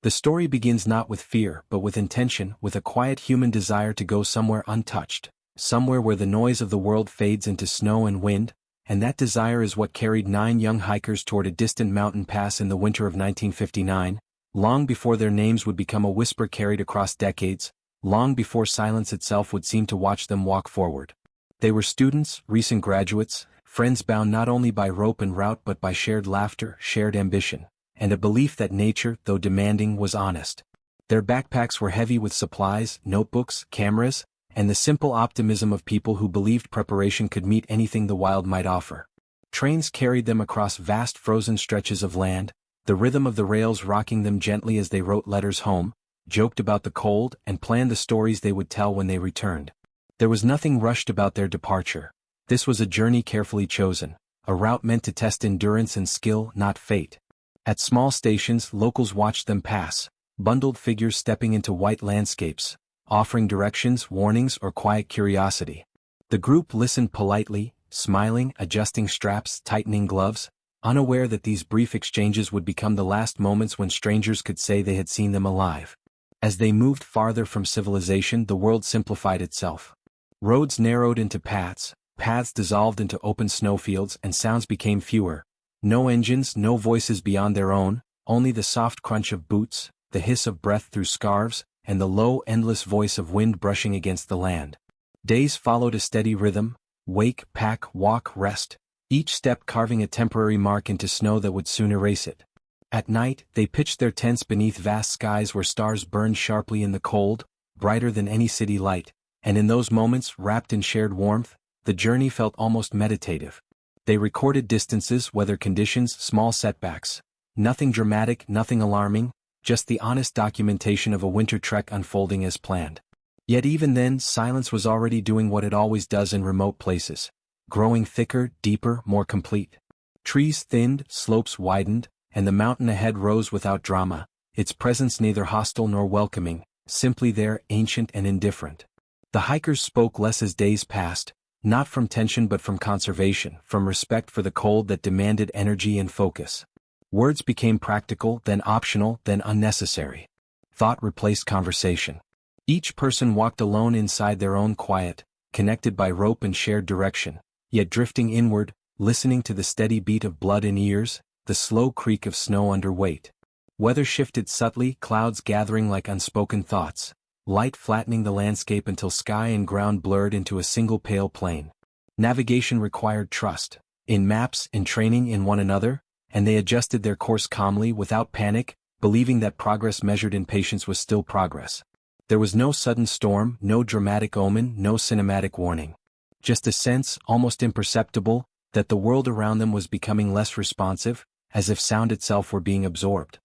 The story begins not with fear but with intention, with a quiet human desire to go somewhere untouched, somewhere where the noise of the world fades into snow and wind, and that desire is what carried 9 young hikers toward a distant mountain pass in the winter of 1959, long before their names would become a whisper carried across decades, long before silence itself would seem to watch them walk forward. They were students, recent graduates, friends bound not only by rope and route but by shared laughter, shared ambition, and a belief that nature, though demanding, was honest. Their backpacks were heavy with supplies, notebooks, cameras, and the simple optimism of people who believed preparation could meet anything the wild might offer. Trains carried them across vast frozen stretches of land, the rhythm of the rails rocking them gently as they wrote letters home, joked about the cold, and planned the stories they would tell when they returned. There was nothing rushed about their departure. This was a journey carefully chosen, a route meant to test endurance and skill, not fate. At small stations, locals watched them pass, bundled figures stepping into white landscapes, offering directions, warnings, or quiet curiosity. The group listened politely, smiling, adjusting straps, tightening gloves, unaware that these brief exchanges would become the last moments when strangers could say they had seen them alive. As they moved farther from civilization, the world simplified itself. Roads narrowed into paths dissolved into open snowfields, and sounds became fewer. No engines, no voices beyond their own, only the soft crunch of boots, the hiss of breath through scarves, and the low, endless voice of wind brushing against the land. Days followed a steady rhythm: wake, pack, walk, rest, each step carving a temporary mark into snow that would soon erase it. At night, they pitched their tents beneath vast skies where stars burned sharply in the cold, brighter than any city light, and in those moments, wrapped in shared warmth, the journey felt almost meditative. They recorded distances, weather conditions, small setbacks. Nothing dramatic, nothing alarming, just the honest documentation of a winter trek unfolding as planned. Yet even then, silence was already doing what it always does in remote places, growing thicker, deeper, more complete. Trees thinned, slopes widened, and the mountain ahead rose without drama, its presence neither hostile nor welcoming, simply there, ancient and indifferent. The hikers spoke less as days passed, not from tension but from conservation, from respect for the cold that demanded energy and focus. Words became practical, then optional, then unnecessary. Thought replaced conversation. Each person walked alone inside their own quiet, connected by rope and shared direction, yet drifting inward, listening to the steady beat of blood in ears, the slow creak of snow under weight. Weather shifted subtly, clouds gathering like unspoken thoughts, light flattening the landscape until sky and ground blurred into a single pale plane. Navigation required trust, in maps, in training, in one another, and they adjusted their course calmly, without panic, believing that progress measured in patience was still progress. There was no sudden storm, no dramatic omen, no cinematic warning. Just a sense, almost imperceptible, that the world around them was becoming less responsive, as if sound itself were being absorbed.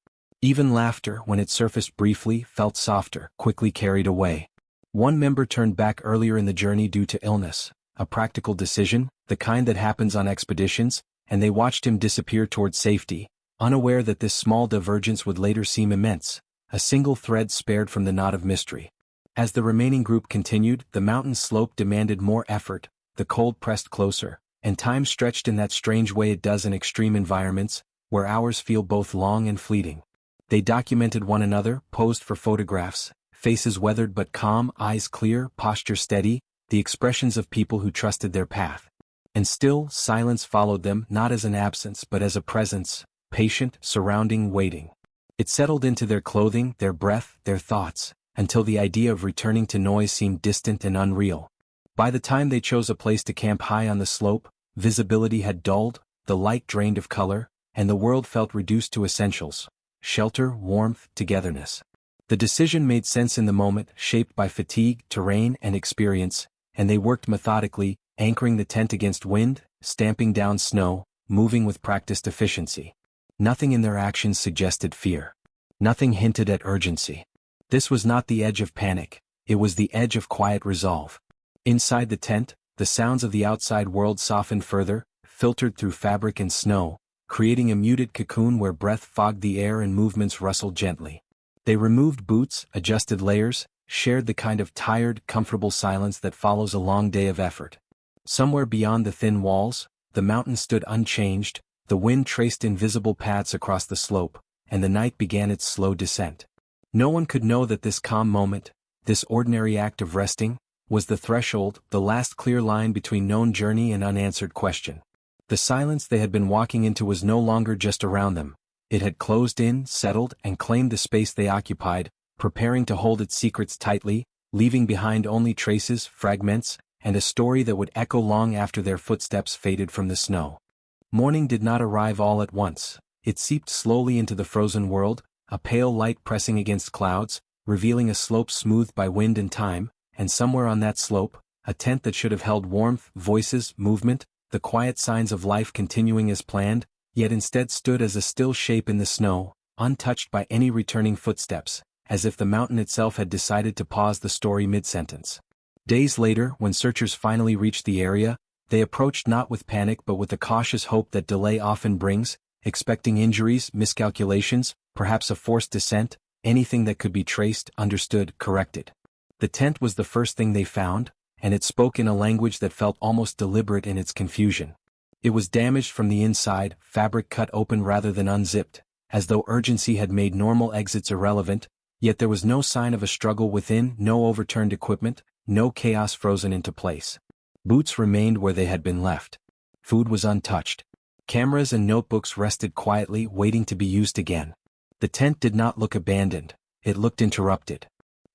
Even laughter, when it surfaced briefly, felt softer, quickly carried away. One member turned back earlier in the journey due to illness, a practical decision, the kind that happens on expeditions, and they watched him disappear toward safety, unaware that this small divergence would later seem immense, a single thread spared from the knot of mystery. As the remaining group continued, the mountain slope demanded more effort, the cold pressed closer, and time stretched in that strange way it does in extreme environments, where hours feel both long and fleeting. They documented one another, posed for photographs, faces weathered but calm, eyes clear, posture steady, the expressions of people who trusted their path. And still, silence followed them, not as an absence but as a presence, patient, surrounding, waiting. It settled into their clothing, their breath, their thoughts, until the idea of returning to noise seemed distant and unreal. By the time they chose a place to camp high on the slope, visibility had dulled, the light drained of color, and the world felt reduced to essentials: shelter, warmth, togetherness. The decision made sense in the moment, shaped by fatigue, terrain, and experience, and they worked methodically, anchoring the tent against wind, stamping down snow, moving with practiced efficiency. Nothing in their actions suggested fear. Nothing hinted at urgency. This was not the edge of panic, it was the edge of quiet resolve. Inside the tent, the sounds of the outside world softened further, filtered through fabric and snow, creating a muted cocoon where breath fogged the air and movements rustled gently. They removed boots, adjusted layers, shared the kind of tired, comfortable silence that follows a long day of effort. Somewhere beyond the thin walls, the mountain stood unchanged, the wind traced invisible paths across the slope, and the night began its slow descent. No one could know that this calm moment, this ordinary act of resting, was the threshold, the last clear line between known journey and unanswered question. The silence they had been walking into was no longer just around them. It had closed in, settled, and claimed the space they occupied, preparing to hold its secrets tightly, leaving behind only traces, fragments, and a story that would echo long after their footsteps faded from the snow. Morning did not arrive all at once. It seeped slowly into the frozen world, a pale light pressing against clouds, revealing a slope smoothed by wind and time, and somewhere on that slope, a tent that should have held warmth, voices, movement, the quiet signs of life continuing as planned, yet instead stood as a still shape in the snow, untouched by any returning footsteps, as if the mountain itself had decided to pause the story mid-sentence. Days later, when searchers finally reached the area, they approached not with panic but with the cautious hope that delay often brings, expecting injuries, miscalculations, perhaps a forced descent, anything that could be traced, understood, corrected. The tent was the first thing they found, and it spoke in a language that felt almost deliberate in its confusion. It was damaged from the inside, fabric cut open rather than unzipped, as though urgency had made normal exits irrelevant, yet there was no sign of a struggle within, no overturned equipment, no chaos frozen into place. Boots remained where they had been left. Food was untouched. Cameras and notebooks rested quietly, waiting to be used again. The tent did not look abandoned, it looked interrupted.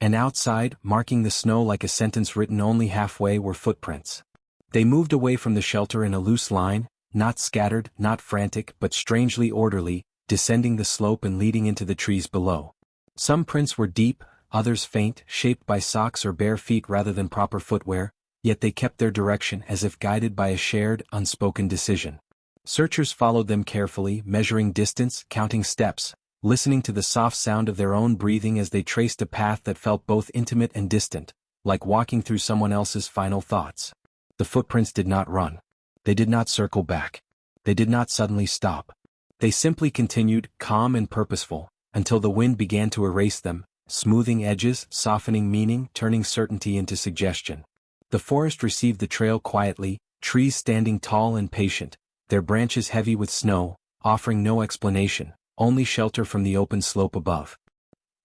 And outside, marking the snow like a sentence written only halfway, were footprints. They moved away from the shelter in a loose line, not scattered, not frantic, but strangely orderly, descending the slope and leading into the trees below. Some prints were deep, others faint, shaped by socks or bare feet rather than proper footwear, yet they kept their direction as if guided by a shared, unspoken decision. Searchers followed them carefully, measuring distance, counting steps, listening to the soft sound of their own breathing as they traced a path that felt both intimate and distant, like walking through someone else's final thoughts. The footprints did not run. They did not circle back. They did not suddenly stop. They simply continued, calm and purposeful, until the wind began to erase them, smoothing edges, softening meaning, turning certainty into suggestion. The forest received the trail quietly, trees standing tall and patient, their branches heavy with snow, offering no explanation, only shelter from the open slope above.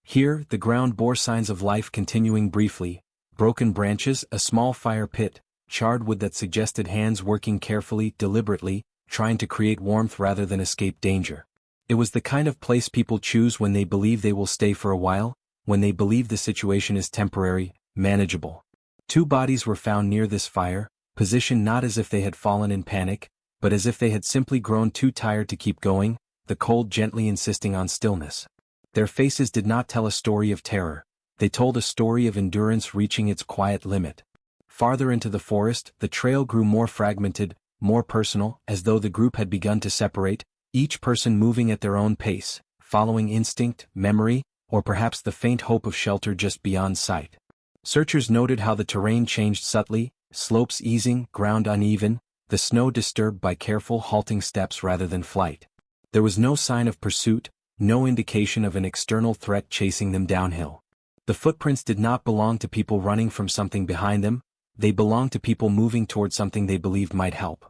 Here, the ground bore signs of life continuing briefly: broken branches, a small fire pit, charred wood that suggested hands working carefully, deliberately, trying to create warmth rather than escape danger. It was the kind of place people choose when they believe they will stay for a while, when they believe the situation is temporary, manageable. 2 bodies were found near this fire, positioned not as if they had fallen in panic, but as if they had simply grown too tired to keep going, the cold gently insisting on stillness. Their faces did not tell a story of terror, they told a story of endurance reaching its quiet limit. Farther into the forest, the trail grew more fragmented, more personal, as though the group had begun to separate, each person moving at their own pace, following instinct, memory, or perhaps the faint hope of shelter just beyond sight. Searchers noted how the terrain changed subtly, slopes easing, ground uneven, the snow disturbed by careful, halting steps rather than flight. There was no sign of pursuit, no indication of an external threat chasing them downhill. The footprints did not belong to people running from something behind them, they belonged to people moving toward something they believed might help.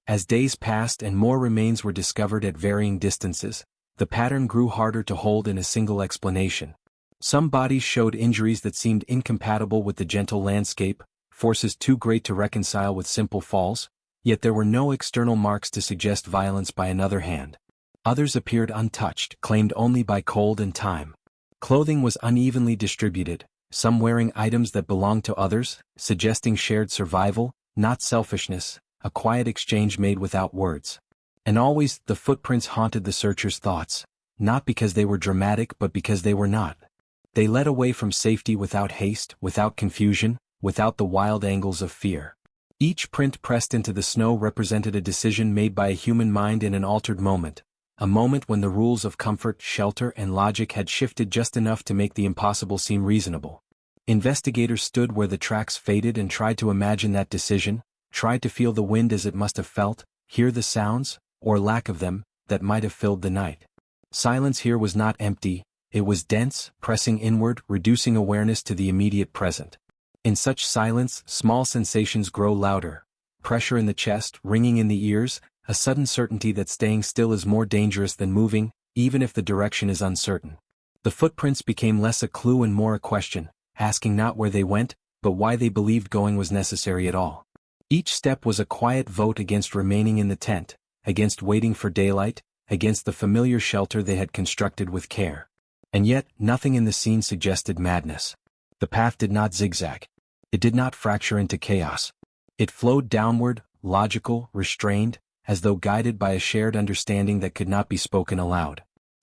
As days passed and more remains were discovered at varying distances, the pattern grew harder to hold in a single explanation. Some bodies showed injuries that seemed incompatible with the gentle landscape, forces too great to reconcile with simple falls, yet there were no external marks to suggest violence by another hand. Others appeared untouched, claimed only by cold and time. Clothing was unevenly distributed, some wearing items that belonged to others, suggesting shared survival, not selfishness, a quiet exchange made without words. And always, the footprints haunted the searchers' thoughts, not because they were dramatic but because they were not. They led away from safety without haste, without confusion, without the wild angles of fear. Each print pressed into the snow represented a decision made by a human mind in an altered moment, a moment when the rules of comfort, shelter, and logic had shifted just enough to make the impossible seem reasonable. Investigators stood where the tracks faded and tried to imagine that decision, tried to feel the wind as it must have felt, hear the sounds, or lack of them, that might have filled the night. Silence here was not empty, it was dense, pressing inward, reducing awareness to the immediate present. In such silence, small sensations grow louder: pressure in the chest, ringing in the ears, a sudden certainty that staying still is more dangerous than moving, even if the direction is uncertain. The footprints became less a clue and more a question, asking not where they went, but why they believed going was necessary at all. Each step was a quiet vote against remaining in the tent, against waiting for daylight, against the familiar shelter they had constructed with care. And yet, nothing in the scene suggested madness. The path did not zigzag. It did not fracture into chaos. It flowed downward, logical, restrained, as though guided by a shared understanding that could not be spoken aloud.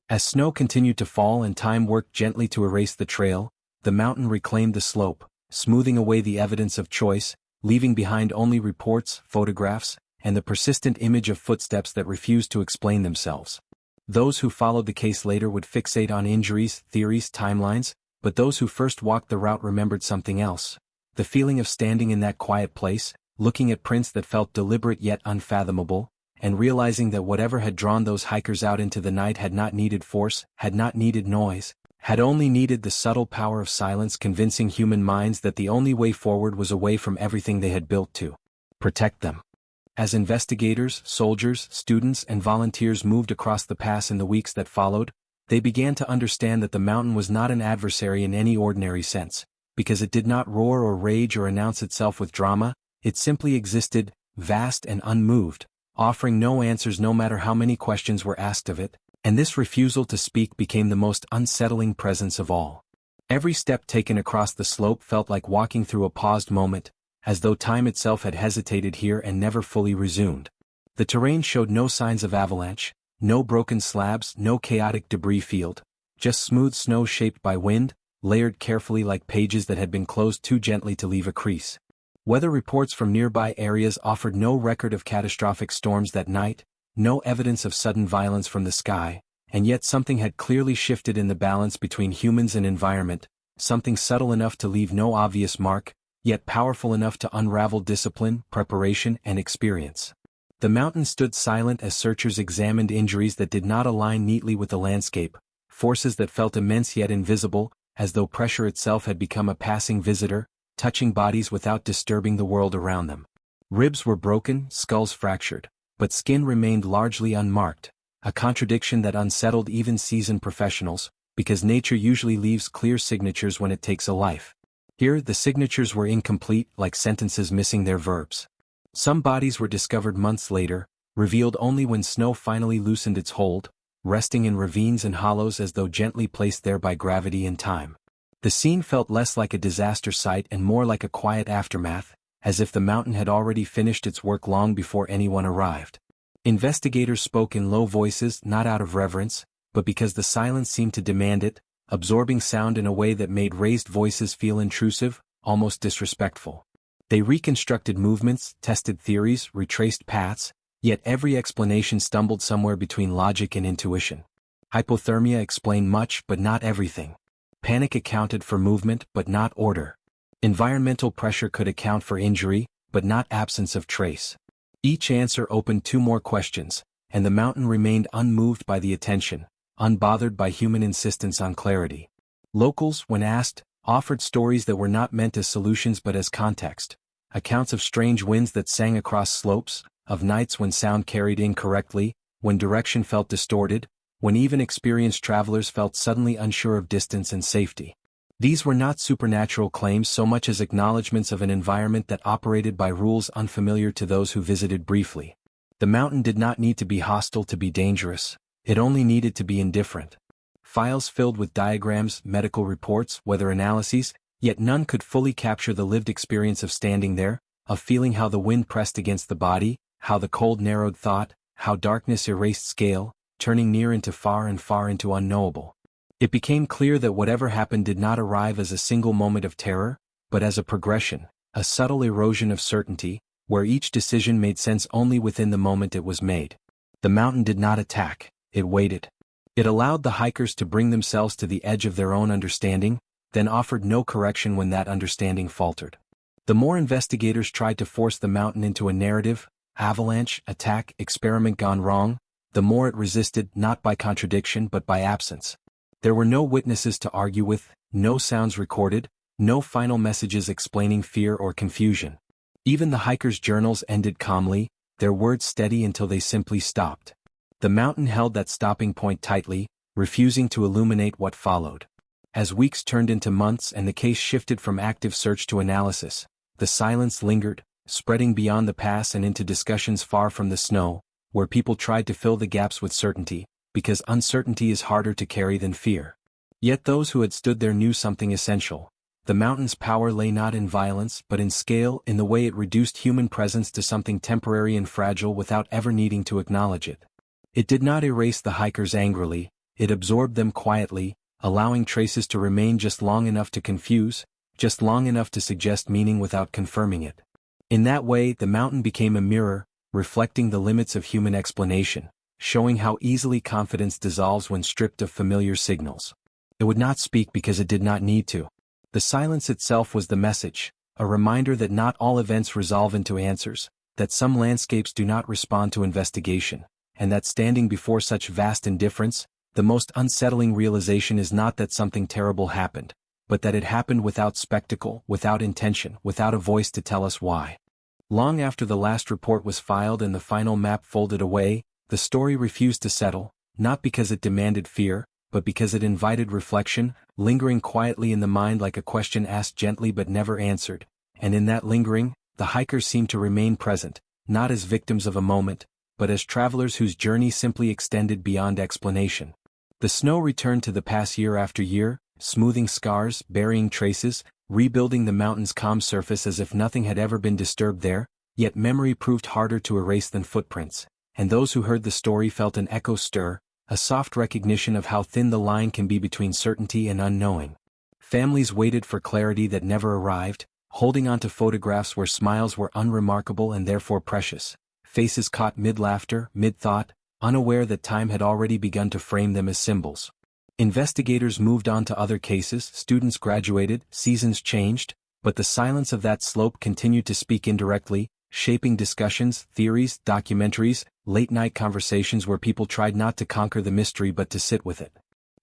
As snow continued to fall and time worked gently to erase the trail, the mountain reclaimed the slope, smoothing away the evidence of choice, leaving behind only reports, photographs, and the persistent image of footsteps that refused to explain themselves. Those who followed the case later would fixate on injuries, theories, timelines, but those who first walked the route remembered something else. The feeling of standing in that quiet place, looking at prints that felt deliberate yet unfathomable, and realizing that whatever had drawn those hikers out into the night had not needed force, had not needed noise, had only needed the subtle power of silence convincing human minds that the only way forward was away from everything they had built to protect them. As investigators, soldiers, students, and volunteers moved across the pass in the weeks that followed, they began to understand that the mountain was not an adversary in any ordinary sense, because it did not roar or rage or announce itself with drama. It simply existed, vast and unmoved, offering no answers no matter how many questions were asked of it, and this refusal to speak became the most unsettling presence of all. Every step taken across the slope felt like walking through a paused moment, as though time itself had hesitated here and never fully resumed. The terrain showed no signs of avalanche, no broken slabs, no chaotic debris field, just smooth snow shaped by wind, layered carefully like pages that had been closed too gently to leave a crease. Weather reports from nearby areas offered no record of catastrophic storms that night, no evidence of sudden violence from the sky, and yet something had clearly shifted in the balance between humans and environment, something subtle enough to leave no obvious mark, yet powerful enough to unravel discipline, preparation, and experience. The mountain stood silent as searchers examined injuries that did not align neatly with the landscape, forces that felt immense yet invisible, as though pressure itself had become a passing visitor, touching bodies without disturbing the world around them. Ribs were broken, skulls fractured, but skin remained largely unmarked, a contradiction that unsettled even seasoned professionals, because nature usually leaves clear signatures when it takes a life. Here, the signatures were incomplete, like sentences missing their verbs. Some bodies were discovered months later, revealed only when snow finally loosened its hold, resting in ravines and hollows as though gently placed there by gravity and time. The scene felt less like a disaster site and more like a quiet aftermath, as if the mountain had already finished its work long before anyone arrived. Investigators spoke in low voices, not out of reverence, but because the silence seemed to demand it, absorbing sound in a way that made raised voices feel intrusive, almost disrespectful. They reconstructed movements, tested theories, retraced paths, yet every explanation stumbled somewhere between logic and intuition. Hypothermia explained much but not everything. Panic accounted for movement but not order. Environmental pressure could account for injury, but not absence of trace. Each answer opened two more questions, and the mountain remained unmoved by the attention, unbothered by human insistence on clarity. Locals, when asked, offered stories that were not meant as solutions but as context. Accounts of strange winds that sang across slopes, of nights when sound carried incorrectly, when direction felt distorted, when even experienced travelers felt suddenly unsure of distance and safety. These were not supernatural claims so much as acknowledgments of an environment that operated by rules unfamiliar to those who visited briefly. The mountain did not need to be hostile to be dangerous. It only needed to be indifferent. Files filled with diagrams, medical reports, weather analyses, yet none could fully capture the lived experience of standing there, of feeling how the wind pressed against the body, how the cold narrowed thought, how darkness erased scale, turning near into far and far into unknowable. It became clear that whatever happened did not arrive as a single moment of terror, but as a progression, a subtle erosion of certainty, where each decision made sense only within the moment it was made. The mountain did not attack, it waited. It allowed the hikers to bring themselves to the edge of their own understanding, then offered no correction when that understanding faltered. The more investigators tried to force the mountain into a narrative, avalanche, attack, experiment gone wrong, the more it resisted, not by contradiction but by absence. There were no witnesses to argue with, no sounds recorded, no final messages explaining fear or confusion. Even the hikers' journals ended calmly, their words steady until they simply stopped. The mountain held that stopping point tightly, refusing to illuminate what followed. As weeks turned into months and the case shifted from active search to analysis, the silence lingered, spreading beyond the pass and into discussions far from the snow, where people tried to fill the gaps with certainty, because uncertainty is harder to carry than fear. Yet those who had stood there knew something essential. The mountain's power lay not in violence but in scale, in the way it reduced human presence to something temporary and fragile without ever needing to acknowledge it. It did not erase the hikers angrily, it absorbed them quietly, allowing traces to remain just long enough to confuse, just long enough to suggest meaning without confirming it. In that way, the mountain became a mirror, reflecting the limits of human explanation, showing how easily confidence dissolves when stripped of familiar signals. It would not speak because it did not need to. The silence itself was the message, a reminder that not all events resolve into answers, that some landscapes do not respond to investigation, and that standing before such vast indifference, the most unsettling realization is not that something terrible happened, but that it happened without spectacle, without intention, without a voice to tell us why. Long after the last report was filed and the final map folded away, the story refused to settle, not because it demanded fear, but because it invited reflection, lingering quietly in the mind like a question asked gently but never answered, and in that lingering, the hikers seemed to remain present, not as victims of a moment, but as travelers whose journey simply extended beyond explanation. The snow returned to the pass year after year, smoothing scars, burying traces, rebuilding the mountain's calm surface as if nothing had ever been disturbed there, yet memory proved harder to erase than footprints, and those who heard the story felt an echo stir, a soft recognition of how thin the line can be between certainty and unknowing. Families waited for clarity that never arrived, holding on to photographs where smiles were unremarkable and therefore precious, faces caught mid-laughter, mid-thought, unaware that time had already begun to frame them as symbols. Investigators moved on to other cases, students graduated, seasons changed, but the silence of that slope continued to speak indirectly, shaping discussions, theories, documentaries, late-night conversations where people tried not to conquer the mystery but to sit with it.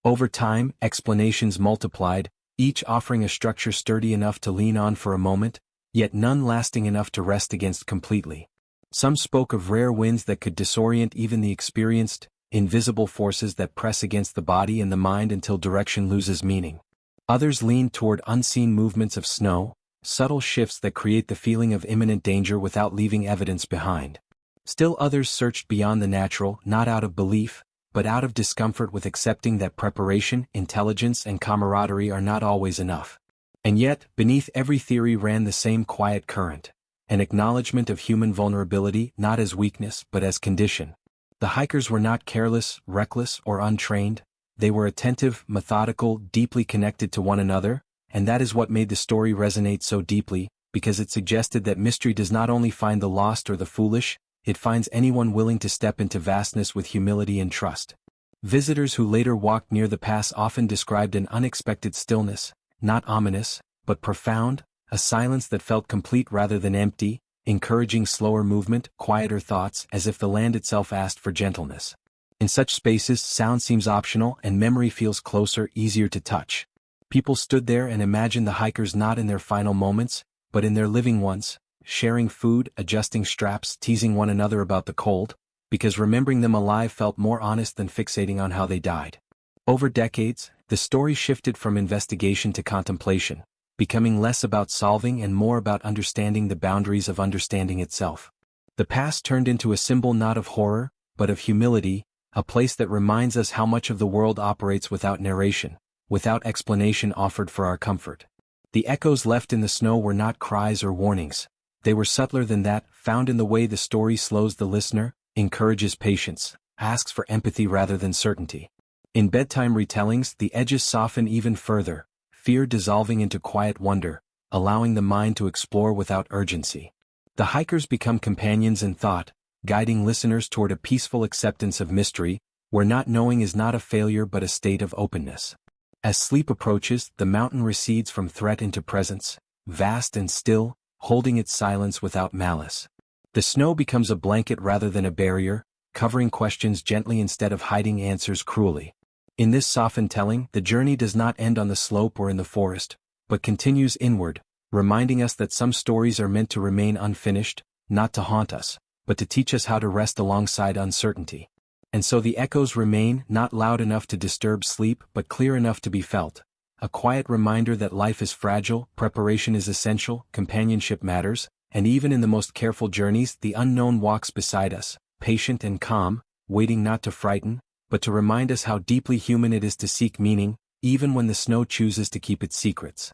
Over time, explanations multiplied, each offering a structure sturdy enough to lean on for a moment, yet none lasting enough to rest against completely. Some spoke of rare winds that could disorient even the experienced, invisible forces that press against the body and the mind until direction loses meaning. Others leaned toward unseen movements of snow, subtle shifts that create the feeling of imminent danger without leaving evidence behind. Still others searched beyond the natural, not out of belief, but out of discomfort with accepting that preparation, intelligence, and camaraderie are not always enough. And yet, beneath every theory ran the same quiet current, an acknowledgement of human vulnerability not as weakness but as condition. The hikers were not careless, reckless, or untrained. They were attentive, methodical, deeply connected to one another, and that is what made the story resonate so deeply, because it suggested that mystery does not only find the lost or the foolish, it finds anyone willing to step into vastness with humility and trust. Visitors who later walked near the pass often described an unexpected stillness, not ominous, but profound, a silence that felt complete rather than empty, encouraging slower movement, quieter thoughts, as if the land itself asked for gentleness. In such spaces, sound seems optional and memory feels closer, easier to touch. People stood there and imagined the hikers not in their final moments, but in their living ones, sharing food, adjusting straps, teasing one another about the cold, because remembering them alive felt more honest than fixating on how they died. Over decades, the story shifted from investigation to contemplation, becoming less about solving and more about understanding the boundaries of understanding itself. The past turned into a symbol not of horror, but of humility, a place that reminds us how much of the world operates without narration, without explanation offered for our comfort. The echoes left in the snow were not cries or warnings. They were subtler than that, found in the way the story slows the listener, encourages patience, asks for empathy rather than certainty. In bedtime retellings, the edges soften even further, fear dissolving into quiet wonder, allowing the mind to explore without urgency. The hikers become companions in thought, guiding listeners toward a peaceful acceptance of mystery, where not knowing is not a failure but a state of openness. As sleep approaches, the mountain recedes from threat into presence, vast and still, holding its silence without malice. The snow becomes a blanket rather than a barrier, covering questions gently instead of hiding answers cruelly. In this softened telling, the journey does not end on the slope or in the forest, but continues inward, reminding us that some stories are meant to remain unfinished, not to haunt us, but to teach us how to rest alongside uncertainty. And so the echoes remain, not loud enough to disturb sleep but clear enough to be felt. A quiet reminder that life is fragile, preparation is essential, companionship matters, and even in the most careful journeys the unknown walks beside us, patient and calm, waiting not to frighten, but to remind us how deeply human it is to seek meaning, even when the snow chooses to keep its secrets.